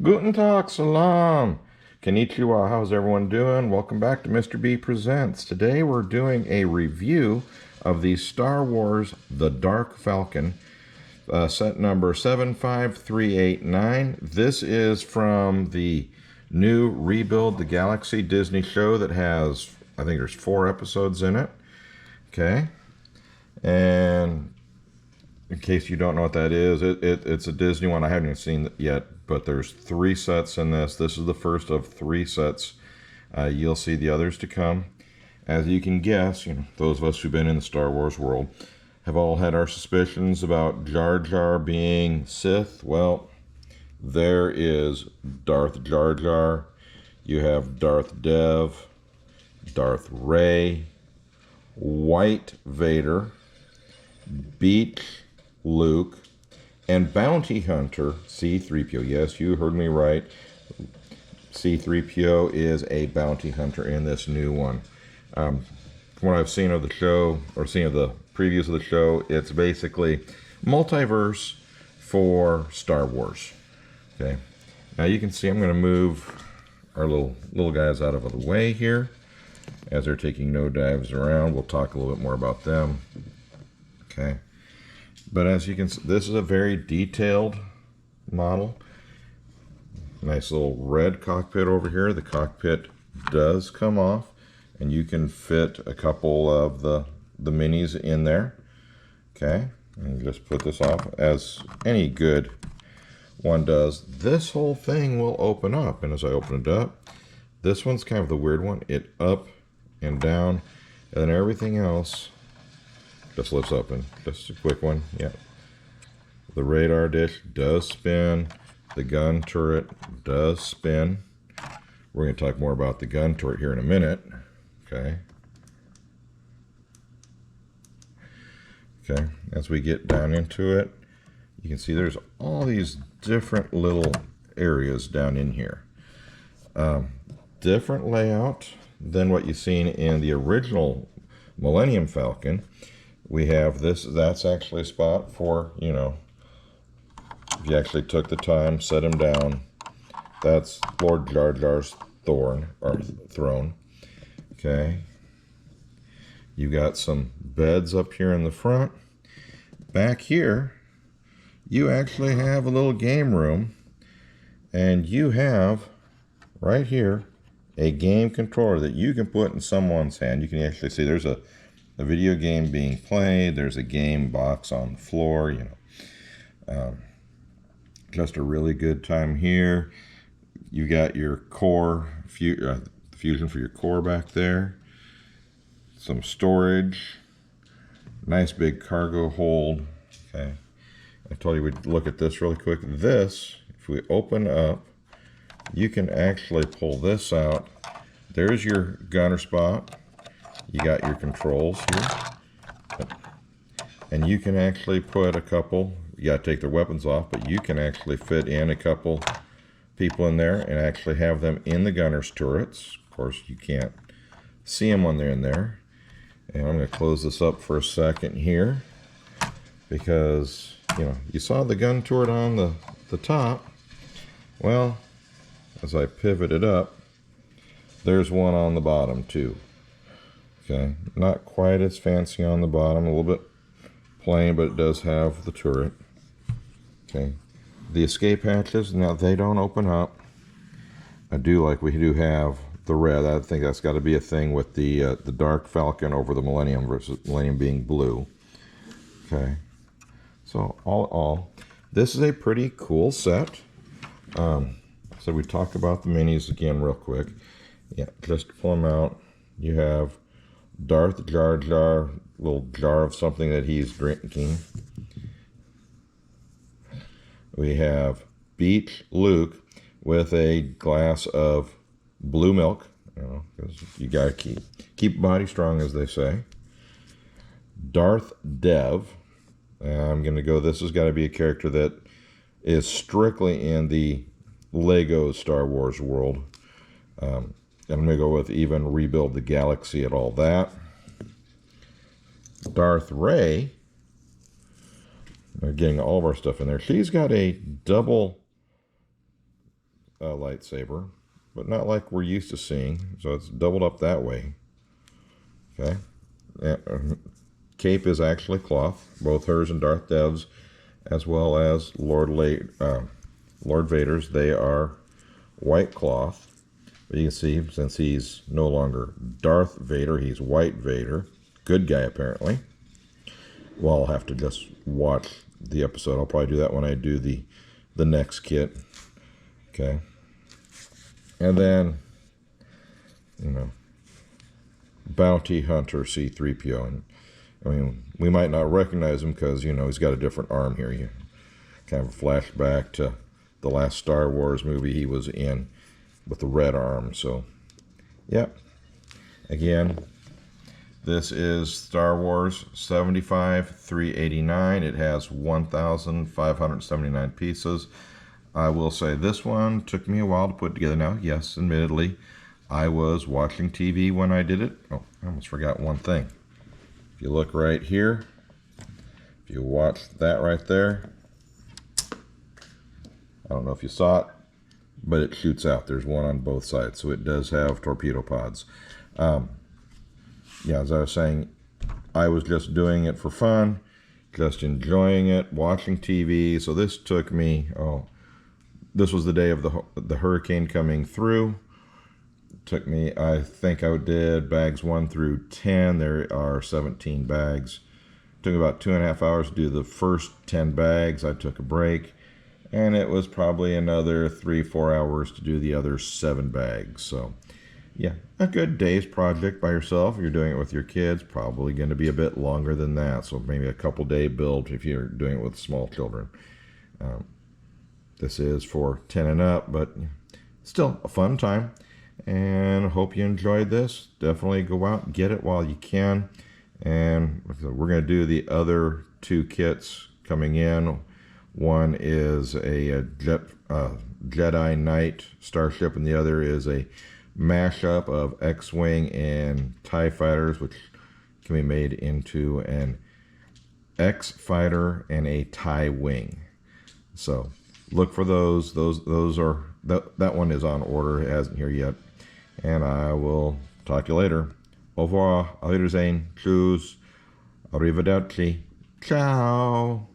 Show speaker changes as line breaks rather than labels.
Guten Tag, Salam. Konnichiwa, how's everyone doing? Welcome back to Mr. B Presents. Today we're doing a review of the Star Wars The Dark Falcon, set number 75389. This is from the new Rebuild the Galaxy Disney show that has, I think there's 4 episodes in it. Okay. And in case you don't know what that is, it's a Disney one. I haven't even seen it yet, but there's 3 sets in this. This is the first of 3 sets. You'll see the others to come. As you can guess, those of us who've been in the Star Wars world have all had our suspicions about Jar Jar being Sith. Well, there is Darth Jar Jar. You have Darth Dev, Darth Rey, White Vader, Beach Luke, and Bounty Hunter C-3PO. Yes, you heard me right. C-3PO is a bounty hunter in this new one. From what I've seen of the show, or seen of the previews of the show, it's basically multiverse for Star Wars. Okay. Now you can see I'm going to move our little guys out of the way here as they're taking no dives around. We'll talk a little bit more about them. Okay. But as you can see, this is a very detailed model. Nice little red cockpit over here. The cockpit does come off, and you can fit a couple of the minis in there. Okay, and just put this off as any good one does. This whole thing will open up, and as I open it up, this one's kind of the weird one. It up and down, and then everything else just lifts up. And just a quick one. Yeah, the radar dish does spin. The gun turret does spin. We're going to talk more about the gun turret here in a minute. Okay. Okay, as we get down into it, you can see there's all these different little areas down in here. Different layout than what you've seen in the original Millennium Falcon. We have this, that's actually a spot for, if you actually took the time, set him down, that's Lord Jar Jar's throne. Okay. You got some beds up here in the front. Back here, you actually have a little game room, and you have right here a game controller that you can put in someone's hand. You can actually see there's a video game being played. There's a game box on the floor. Just a really good time here. You got your core fusion for your core back there. Some storage. Nice big cargo hold. Okay. I told you we'd look at this really quick. This, if we open up, you can actually pull this out. There's your gunner spot. You got your controls here. And you can actually put a couple, you got to take their weapons off, but you can actually fit in a couple people in there and actually have them in the gunner's turrets. Of course, you can't see them when they're in there. And I'm going to close this up for a second here because, you saw the gun turret on the top. Well, as I pivot it up, there's one on the bottom too. Okay, not quite as fancy on the bottom, a little bit plain, but it does have the turret. Okay, the escape hatches, now they don't open up. I do like we do have the red. I think that's got to be a thing with the Dark Falcon over the Millennium versus Millennium being blue. Okay, so all in all, this is a pretty cool set. So we talk about the minis again real quick. Yeah, just to pull them out, you have Darth Jar Jar, little jar of something that he's drinking. We have Beach Luke with a glass of blue milk, because you gotta keep body strong, as they say. Darth Dev. I'm gonna go. This has got to be a character that is strictly in the Lego Star Wars world. And I'm gonna go with even Rebuild the Galaxy and all that. Darth Rey. We're getting all of our stuff in there. She's got a double lightsaber, but not like we're used to seeing. So it's doubled up that way. Okay. Cape is actually cloth, both hers and Darth Dev's, as well as Lord Vader's. They are white cloth. But you can see, since he's no longer Darth Vader, he's White Vader. Good guy, apparently. Well, I'll have to just watch the episode. I'll probably do that when I do the next kit. Okay. And then, Bounty Hunter C-3PO. And I mean, we might not recognize him because, he's got a different arm here. You kind of flashback to the last Star Wars movie he was in with the red arm. So, yep. Again, this is Star Wars 75-389. It has 1,579 pieces. I will say this one took me a while to put together. Now, yes, admittedly, I was watching TV when I did it. Oh, I almost forgot one thing. If you look right here, if you watch that right there, I don't know if you saw it, but it shoots out. There's one on both sides, so it does have torpedo pods. Yeah, as I was saying, I was just doing it for fun, just enjoying it, watching TV. So this took me, this was the day of the hurricane coming through. It took me, I think I did bags 1 through 10. There are 17 bags. It took me about 2.5 hours to do the first 10 bags. I took a break, and it was probably another 3-4 hours to do the other 7 bags. So yeah, a good day's project by yourself. If you're doing it with your kids, probably going to be a bit longer than that. So maybe a couple day build if you're doing it with small children. This is for 10 and up, but still a fun time. And I hope you enjoyed this. Definitely go out and get it while you can. And we're going to do the other 2 kits coming in. One is a Jedi Knight starship, and the other is a mashup of X-Wing and TIE fighters, which can be made into an X-Fighter and a TIE Wing. So look for those. Those are, that one is on order. It hasn't here yet. And I will talk to you later. Au revoir, auf Wiedersehen, tschüss, arrivederci, ciao.